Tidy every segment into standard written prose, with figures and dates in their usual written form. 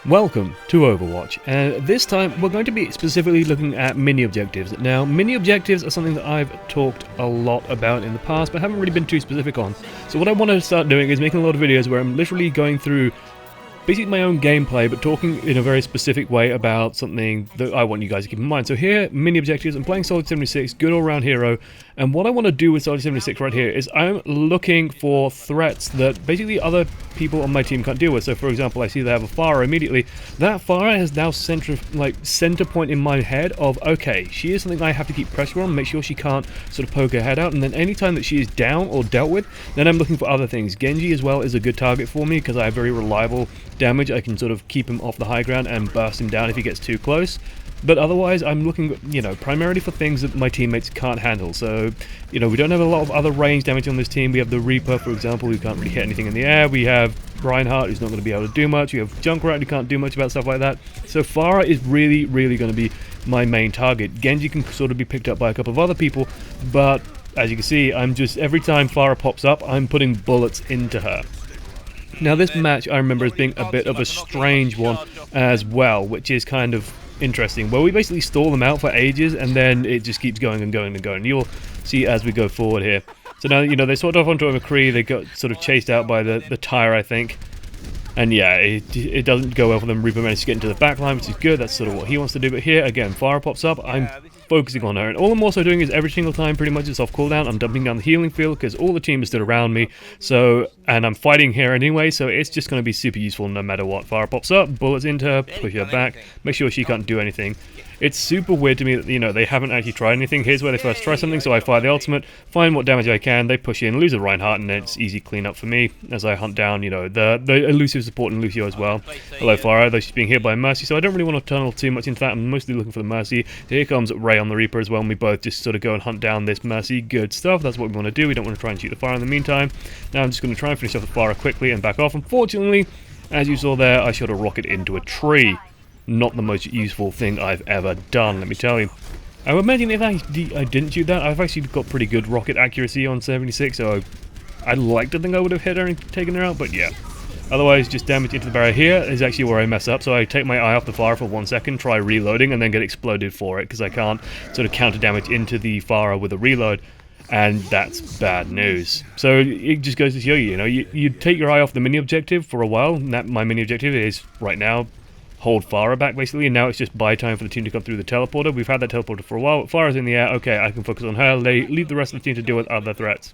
Welcome to Overwatch, and this time we're going to be specifically looking at mini objectives. Now, mini objectives are something that I've talked a lot about in the past, but haven't really been too specific on. So what I want to start doing is making a lot of videos where I'm literally going through basically my own gameplay, but talking in a very specific way about something that I want you guys to keep in mind. So here, mini objectives, I'm playing S76, good all-round hero, and what I want to do with S76 right here is I'm looking for threats that basically other people on my team can't deal with. So for example, I see they have a Pharah immediately. That Pharah has now center point in my head of, okay, she is something I have to keep pressure on, make sure she can't sort of poke her head out, and then anytime that she is down or dealt with, then I'm looking for other things. Genji as well is a good target for me because I have very reliable damage. I can sort of keep him off the high ground and burst him down if he gets too close. But otherwise, I'm looking, primarily for things that my teammates can't handle. So, we don't have a lot of other range damage on this team. We have the Reaper, for example, who can't really hit anything in the air. We have Reinhardt, who's not going to be able to do much. We have Junkrat, who can't do much about stuff like that. So Pharah is really, really going to be my main target. Genji can sort of be picked up by a couple of other people, but as you can see, I'm just, every time Pharah pops up, I'm putting bullets into her. Now this match I remember as being a bit of a strange one as well, which is kind of interesting, where we basically stall them out for ages and then it just keeps going and going and going. You'll see as we go forward here. So now, they sort off onto a McCree, they got sort of chased out by the tire, I think. And yeah, it doesn't go well for them. Reaper managed to get into the back line, which is good. That's sort of what he wants to do. But here, again, Pharah pops up. I'm focusing on her. And all I'm also doing is every single time, pretty much, it's off cooldown. I'm dumping down the healing field because all the team is stood around me. So, and I'm fighting here anyway, so it's just going to be super useful no matter what. Pharah pops up, bullets into her, push her back, make sure she can't do anything. It's super weird to me that, they haven't actually tried anything. Here's where they first try something, so I fire the ultimate, find what damage I can, they push in, lose a Reinhardt, and then it's easy clean up for me as I hunt down, the elusive support in Lucio as well. Hello Pharah, though she's being hit by Mercy, so I don't really want to tunnel too much into that. I'm mostly looking for the Mercy. Here comes Ray on the Reaper as well, and we both just sort of go and hunt down this Mercy. Good stuff, that's what we want to do. We don't want to try and shoot the Pharah in the meantime. Now I'm just going to try and finish off the Pharah quickly and back off. Unfortunately, as you saw there, I shot a rocket into a tree. Not the most useful thing I've ever done, let me tell you. I would imagine if I didn't shoot that, I've actually got pretty good rocket accuracy on 76, so I'd like to think I would have hit her and taken her out, but yeah. Otherwise, just damage into the barrier here is actually where I mess up, so I take my eye off the Pharah for 1 second, try reloading, and then get exploded for it, because I can't sort of counter damage into the Pharah with a reload. And that's bad news. So it just goes to show you, you take your eye off the mini objective for a while, and that my mini objective is, right now, hold Pharah back basically, and now it's just buy time for the team to come through the teleporter. We've had that teleporter for a while. Pharah's in the air, okay, I can focus on her, leave the rest of the team to deal with other threats.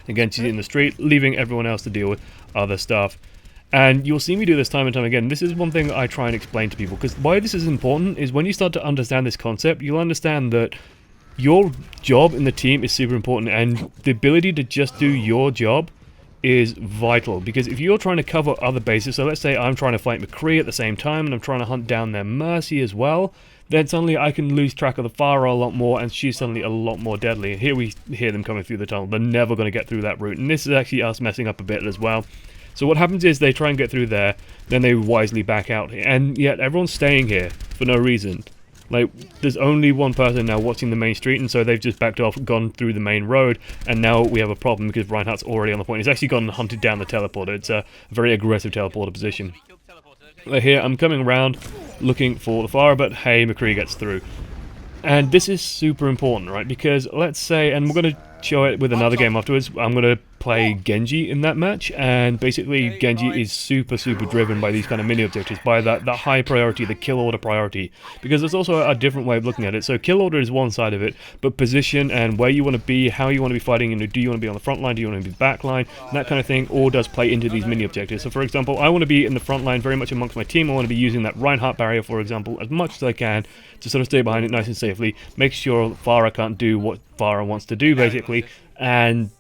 Again, she's in the street, leaving everyone else to deal with other stuff. And you'll see me do this time and time again. This is one thing I try and explain to people, because why this is important is when you start to understand this concept, you'll understand that your job in the team is super important, and the ability to just do your job is vital, because if you're trying to cover other bases, so let's say I'm trying to fight McCree at the same time and I'm trying to hunt down their Mercy as well, then suddenly I can lose track of the Pharah a lot more, and she's suddenly a lot more deadly. And here we hear them coming through the tunnel. They're never going to get through that route, and this is actually us messing up a bit as well. So what happens is they try and get through there, then they wisely back out, and yet everyone's staying here for no reason. Like, there's only one person now watching the main street, and so they've just backed off, gone through the main road, and now we have a problem because Reinhardt's already on the point. He's actually gone and hunted down the teleporter. It's a very aggressive teleporter position. Here, I'm coming around looking for the Pharah, but hey, McCree gets through. And this is super important, right? Because let's say, and we're going to show it with another game afterwards, I'm going to play Genji in that match, and basically Genji is super driven by these kind of mini objectives, by that high priority, the kill order priority, because there's also a different way of looking at it. So kill order is one side of it, but position and where you want to be, how you want to be fighting, do you want to be on the front line, do you want to be back line, that kind of thing all does play into these mini objectives. So for example, I want to be in the front line very much amongst my team. I want to be using that Reinhardt barrier, for example, as much as I can to sort of stay behind it nice and safely, make sure Pharah can't do what Pharah wants to do basically, and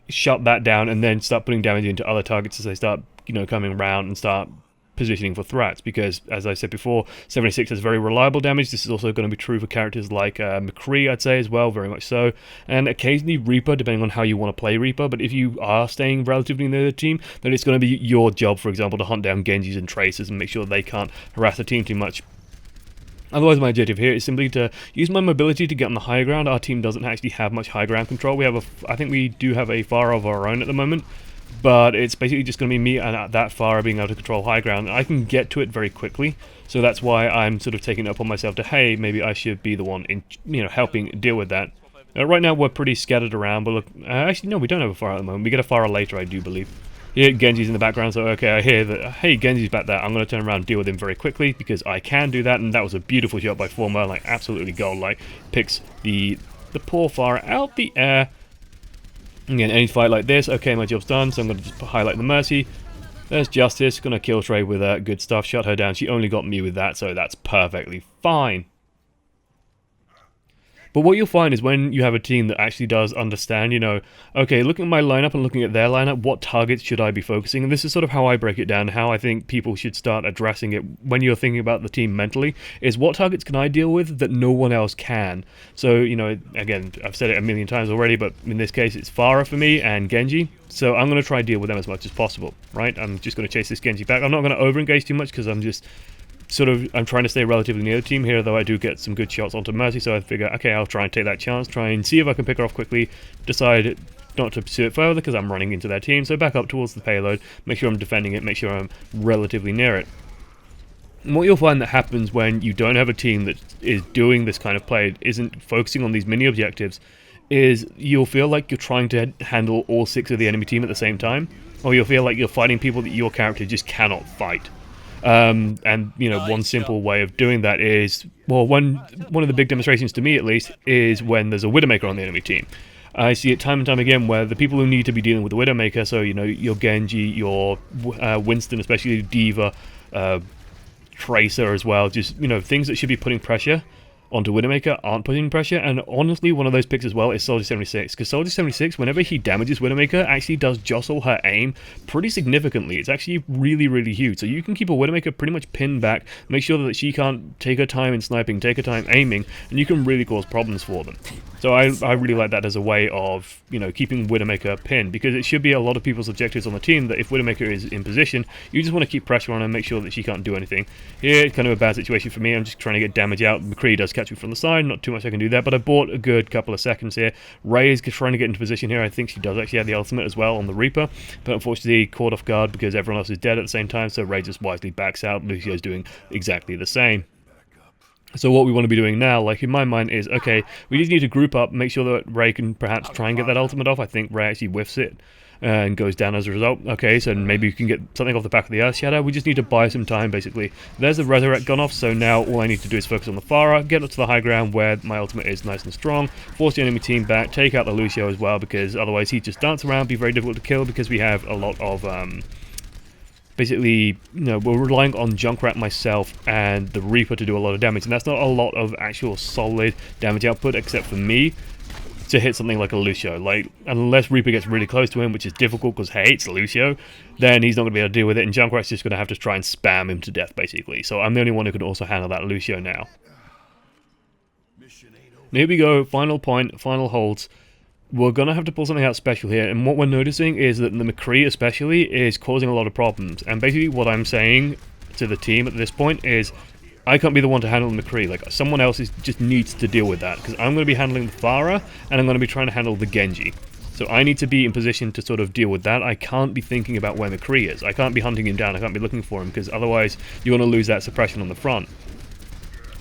shut that down, and then start putting damage into other targets as they start, coming around and start positioning for threats. Because, as I said before, 76 has very reliable damage. This is also going to be true for characters like McCree, I'd say, as well, very much so. And occasionally Reaper, depending on how you want to play Reaper. But if you are staying relatively near the team, then it's going to be your job, for example, to hunt down Genjis and Tracers and make sure they can't harass the team too much. Otherwise, my objective here is simply to use my mobility to get on the high ground. Our team doesn't actually have much high ground control. I think we do have a Pharah of our own at the moment, but it's basically just going to be me and at that far being able to control high ground. I can get to it very quickly, so that's why I'm sort of taking it upon myself to, hey, maybe I should be the one in, helping deal with that. Right now we're pretty scattered around, but look, actually no, we don't have a Pharah at the moment. We get a Pharah later, I do believe. Yeah, Genji's in the background, so okay, I hear that, hey, Genji's back there. I'm going to turn around and deal with him very quickly, because I can do that, and that was a beautiful shot by Former, like, absolutely gold-like. Picks the poor Pharah out the air. Again, any fight like this, okay, my job's done, so I'm going to just highlight the Mercy. There's Justice, going to kill Trey with good stuff, shut her down. She only got me with that, so that's perfectly fine. But what you'll find is when you have a team that actually does understand, okay, looking at my lineup and looking at their lineup, what targets should I be focusing? And this is sort of how I break it down, how I think people should start addressing it when you're thinking about the team mentally, is what targets can I deal with that no one else can? So, again, I've said it a million times already, but in this case, it's Pharah for me and Genji. So I'm going to try and deal with them as much as possible, right? I'm just going to chase this Genji back. I'm not going to over-engage too much because I'm just... I'm trying to stay relatively near the team here, though I do get some good shots onto Mercy, so I figure, okay, I'll try and take that chance, try and see if I can pick her off quickly, decide not to pursue it further because I'm running into their team, so back up towards the payload, make sure I'm defending it, make sure I'm relatively near it. And what you'll find that happens when you don't have a team that is doing this kind of play, isn't focusing on these mini objectives, is you'll feel like you're trying to handle all 6 of the enemy team at the same time, or you'll feel like you're fighting people that your character just cannot fight. And one simple way of doing that is, well, one of the big demonstrations to me at least is when there's a Widowmaker on the enemy team. I see it time and time again where the people who need to be dealing with the Widowmaker, so your Genji, your Winston, especially Diva, Tracer as well, just things that should be putting pressure onto Widowmaker aren't putting pressure, and honestly one of those picks as well is Soldier 76, because Soldier 76, whenever he damages Widowmaker, actually does jostle her aim pretty significantly. It's actually really, really huge, so you can keep a Widowmaker pretty much pinned back, make sure that she can't take her time in sniping, take her time aiming, and you can really cause problems for them. So I really like that as a way of, keeping Widowmaker pinned, because it should be a lot of people's objectives on the team that if Widowmaker is in position, you just want to keep pressure on her and make sure that she can't do anything. Here, it's kind of a bad situation for me, I'm just trying to get damage out. McCree does catch me from the side, not too much I can do there, but I bought a good couple of seconds here. Ray is trying to get into position here. I think she does actually have the ultimate as well on the Reaper, but unfortunately caught off guard because everyone else is dead at the same time, so Ray just wisely backs out. Lucio's doing exactly the same. So what we want to be doing now, like in my mind, is, okay, we just need to group up, make sure that Ray can perhaps try and get that ultimate off. I think Ray actually whiffs it and goes down as a result. Okay, so maybe we can get something off the back of the Earth Shadow. We just need to buy some time, basically. There's the Resurrect gone off, so now all I need to do is focus on the Pharah, get up to the high ground where my ultimate is nice and strong, force the enemy team back, take out the Lucio as well, because otherwise he'd just dance around, be very difficult to kill, because we have a lot of... basically, we're relying on Junkrat, myself, and the Reaper to do a lot of damage, and that's not a lot of actual solid damage output, except for me, to hit something like a Lucio. Like, unless Reaper gets really close to him, which is difficult because, hey, it's Lucio, then he's not going to be able to deal with it, and Junkrat's just going to have to try and spam him to death, basically. So I'm the only one who can also handle that Lucio now. And here we go, final point, final holds. We're going to have to pull something out special here, and what we're noticing is that the McCree especially is causing a lot of problems, and basically what I'm saying to the team at this point is, I can't be the one to handle the McCree, like someone else just needs to deal with that, because I'm going to be handling the Pharah, and I'm going to be trying to handle the Genji. So I need to be in position to sort of deal with that. I can't be thinking about where McCree is, I can't be hunting him down, I can't be looking for him, because otherwise you're going to lose that suppression on the front.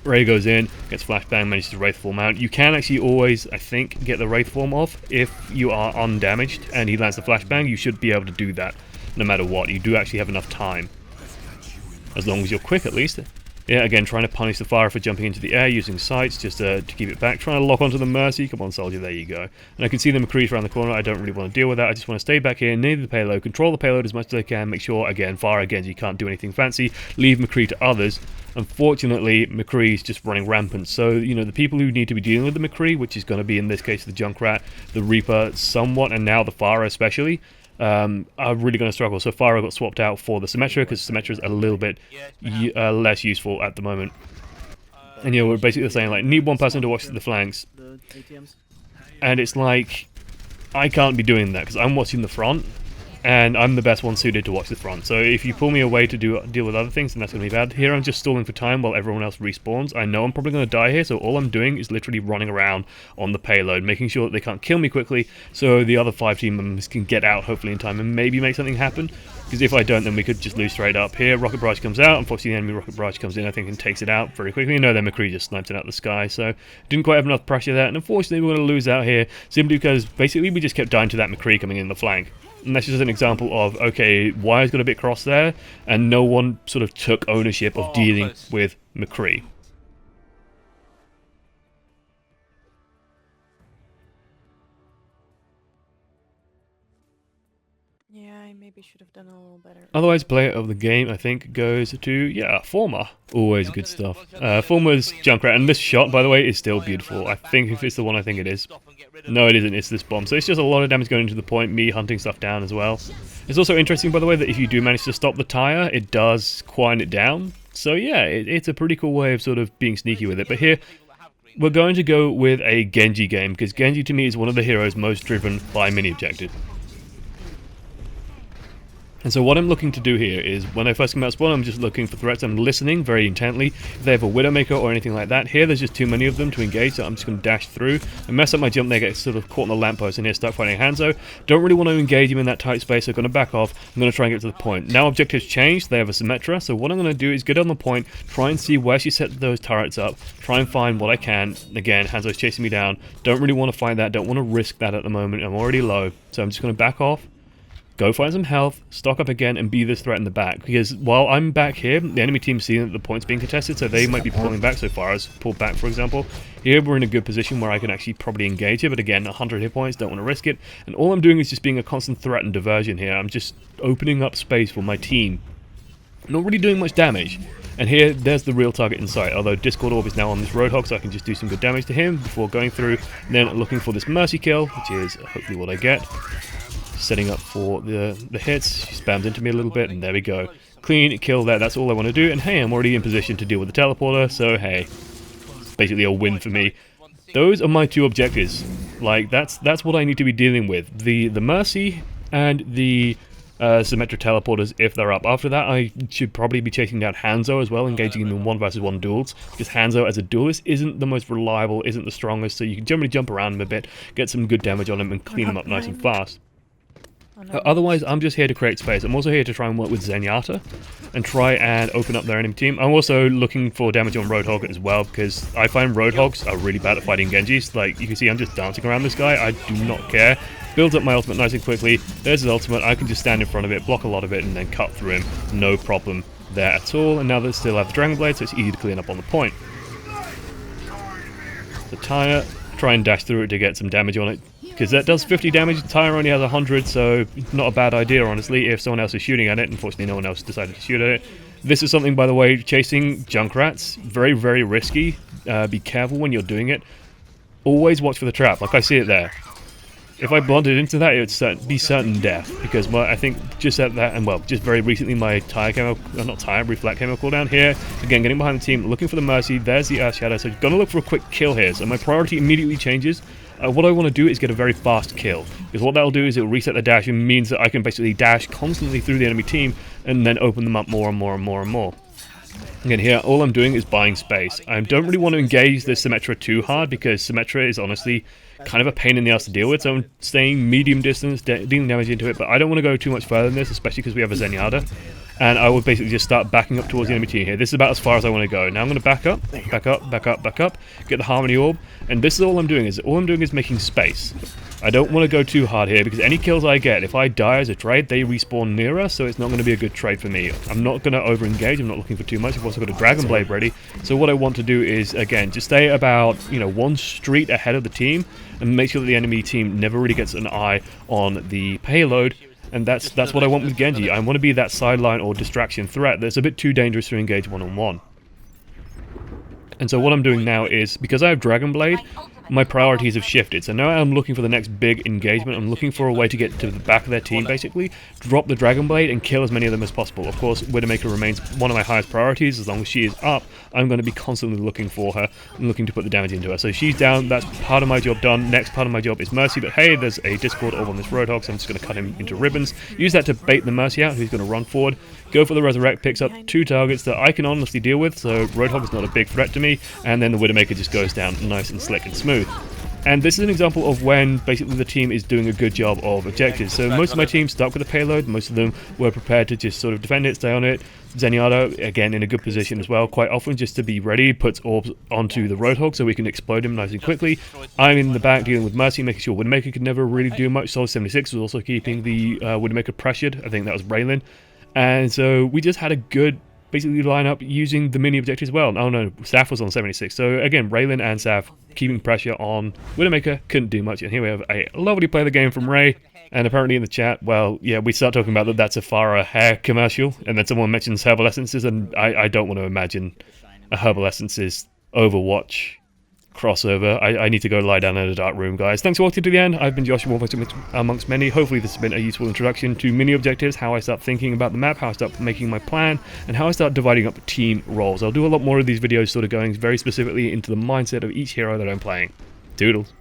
Ray goes in, gets flashbang, manages to Wraith form out. You can actually always, I think, get the Wraith form off if you are undamaged and he lands the flashbang. You should be able to do that no matter what. You do actually have enough time. As long as you're quick, at least. Yeah, again, trying to punish the Pharah for jumping into the air, using sights just to keep it back. Trying to lock onto the Mercy. Come on, Soldier, there you go. And I can see the McCree's around the corner. I don't really want to deal with that. I just want to stay back here near the payload, control the payload as much as I can, make sure, again, Pharah, Genji can't do anything fancy, leave McCree to others. Unfortunately, McCree's just running rampant, so, the people who need to be dealing with the McCree, which is going to be, in this case, the Junkrat, the Reaper, somewhat, and now the Pharah especially, are really going to struggle. So Pharah got swapped out for the Symmetra, because Symmetra is a little bit less useful at the moment. And, we're basically saying, like, need one person to watch the flanks. And it's like, I can't be doing that, because I'm watching the front. and I'm the best one suited to watch the front. So if you pull me away to deal with other things, then that's going to be bad. Here I'm just stalling for time while everyone else respawns. I know I'm probably going to die here, so all I'm doing is literally running around on the payload, making sure that they can't kill me quickly, so the other 5 team members can get out hopefully in time and maybe make something happen. Because if I don't, then we could just lose straight up. Here, rocket barrage comes out. Unfortunately, the enemy rocket barrage comes in, I think, and takes it out very quickly. No, then McCree just sniped it out of the sky, so didn't quite have enough pressure there. And unfortunately, we're going to lose out here simply because basically we just kept dying to that McCree coming in the flank. And that's just an example of, okay, Wire's got a bit cross there, and no one sort of took ownership of dealing with McCree. Yeah, I maybe should have done a little better. Otherwise, player of the game, I think, goes to, yeah, Former. Always good stuff. Former's Junkrat, and this shot, by the way, is still beautiful. I think if it's the one I think it is. No, it isn't, it's this bomb. So it's just a lot of damage going into the point, me hunting stuff down as well. It's also interesting, by the way, that if you do manage to stop the tire, it does quiet it down. So yeah, it's a pretty cool way of sort of being sneaky with it. But here, we're going to go with a Genji game, because Genji to me is one of the heroes most driven by mini objective. And so what I'm looking to do here is, when I first come out spawn, I'm just looking for threats. I'm listening very intently. If they have a Widowmaker or anything like that, here there's just too many of them to engage, so I'm just going to dash through and mess up my jump there, get sort of caught on the lamppost, and here start fighting Hanzo. Don't really want to engage him in that tight space, so I'm going to back off. I'm going to try and get to the point. Now objectives changed, they have a Symmetra, so what I'm going to do is get on the point, try and see where she set those turrets up, try and find what I can. Again, Hanzo's chasing me down. Don't really want to fight that, don't want to risk that at the moment. I'm already low, so I'm just going to back off. Go find some health, stock up again, and be this threat in the back. Because while I'm back here, the enemy team's seeing that the point's being contested, so they might be pulling back. So far as pulled back, for example. Here we're in a good position where I can actually probably engage it, but again, 100 hit points, don't want to risk it. And all I'm doing is just being a constant threat and diversion here. I'm just opening up space for my team. Not really doing much damage. And here, there's the real target in sight, although Discord Orb is now on this Roadhog, so I can just do some good damage to him before going through, and then looking for this Mercy kill, which is hopefully what I get. Setting up for the hits, she spams into me a little bit, and there we go. Clean kill there, that's all I want to do, and hey, I'm already in position to deal with the teleporter, so hey, it's basically a win for me. Those are my 2 objectives. Like, that's what I need to be dealing with. The Mercy and the Symmetra teleporters if they're up. After that, I should probably be chasing down Hanzo as well, engaging him in 1v1 duels, because Hanzo as a duelist isn't the most reliable, isn't the strongest, so you can generally jump around him a bit, get some good damage on him, and clean him up nice and fast. Otherwise, I'm just here to create space. I'm also here to try and work with Zenyatta and try and open up their enemy team. I'm also looking for damage on Roadhog as well, because I find Roadhogs are really bad at fighting Genjis. Like, you can see I'm just dancing around this guy. I do not care. Builds up my ultimate nice and quickly. There's his ultimate. I can just stand in front of it, block a lot of it, and then cut through him. No problem there at all. And now they still have the Dragon Blade, so it's easy to clean up on the point. The tire, try and dash through it to get some damage on it, because that does 50 damage. The tire only has 100, so not a bad idea, honestly, if someone else is shooting at it. Unfortunately, no one else decided to shoot at it. This is something, by the way, chasing Junkrats, very, very risky. Be careful when you're doing it. Always watch for the trap, like I see it there. If I blundered into that, it would be certain death, because I think just at that, and well, just very recently my tire came out, not tire, reflect came out cooldown here. Again, getting behind the team, looking for the Mercy. There's the Earth Shadow, so gonna look for a quick kill here. So my priority immediately changes. What I want to do is get a very fast kill, because what that'll do is it'll reset the dash, and means that I can basically dash constantly through the enemy team, and then open them up more and more and more and more. Again, here, all I'm doing is buying space. I don't really want to engage the Symmetra too hard, because Symmetra is honestly kind of a pain in the ass to deal with, so I'm staying medium distance, dealing damage into it, but I don't want to go too much further than this, especially because we have a Zenyatta. And I will basically just start backing up towards the enemy team here. This is about as far as I want to go. Now I'm going to back up, back up, back up, back up, get the Harmony Orb, and this is all I'm doing is making space. I don't want to go too hard here, because any kills I get, if I die as a trade, they respawn nearer, so it's not going to be a good trade for me. I'm not going to over-engage, I'm not looking for too much. I've also got a Dragon Blade ready, so what I want to do is, again, just stay about, 1 street ahead of the team, and make sure that the enemy team never really gets an eye on the payload. And that's what I want with Genji. I want to be that sideline or distraction threat that's a bit too dangerous to engage one-on-one. And so what I'm doing now is, because I have Dragon Blade, my priorities have shifted. So now I'm looking for the next big engagement. I'm looking for a way to get to the back of their team, basically, drop the Dragon Blade and kill as many of them as possible. Of course, Widowmaker remains one of my highest priorities. As long as she is up, I'm going to be constantly looking for her and looking to put the damage into her. So she's down, that's part of my job done. Next part of my job is Mercy, but hey, there's a Discord over on this Roadhog, so I'm just going to cut him into ribbons. Use that to bait the Mercy out, who's going to run forward. Go for the Resurrect, picks up 2 targets that I can honestly deal with, so Roadhog is not a big threat to me, and then the Widowmaker just goes down nice and slick and smooth. And this is an example of when basically the team is doing a good job of objectives. So most of my team stuck with the payload, most of them were prepared to just sort of defend it, stay on it. Zenyatta, again, in a good position as well, quite often just to be ready, puts orbs onto the Roadhog so we can explode him nice and quickly. I'm in the back dealing with Mercy, making sure Widowmaker could never really do much. S76 was also keeping the Widowmaker pressured. I think that was Raylan. And so we just had a good basically line up using the mini objectives as well. Oh no, Saf was on 76. So again, Raylan and Saf keeping pressure on Widowmaker, couldn't do much. And here we have a lovely play of the game from Ray. And apparently in the chat, well, yeah, we start talking about that that's a Farah hair commercial. And then someone mentions Herbal Essences, and I don't want to imagine a Herbal Essences Overwatch crossover. I need to go lie down in a dark room, guys. Thanks for watching to the end. I've been Joshua, amongst many. Hopefully this has been a useful introduction to mini objectives, how I start thinking about the map, how I start making my plan, and how I start dividing up team roles. I'll do a lot more of these videos sort of going very specifically into the mindset of each hero that I'm playing. Doodles.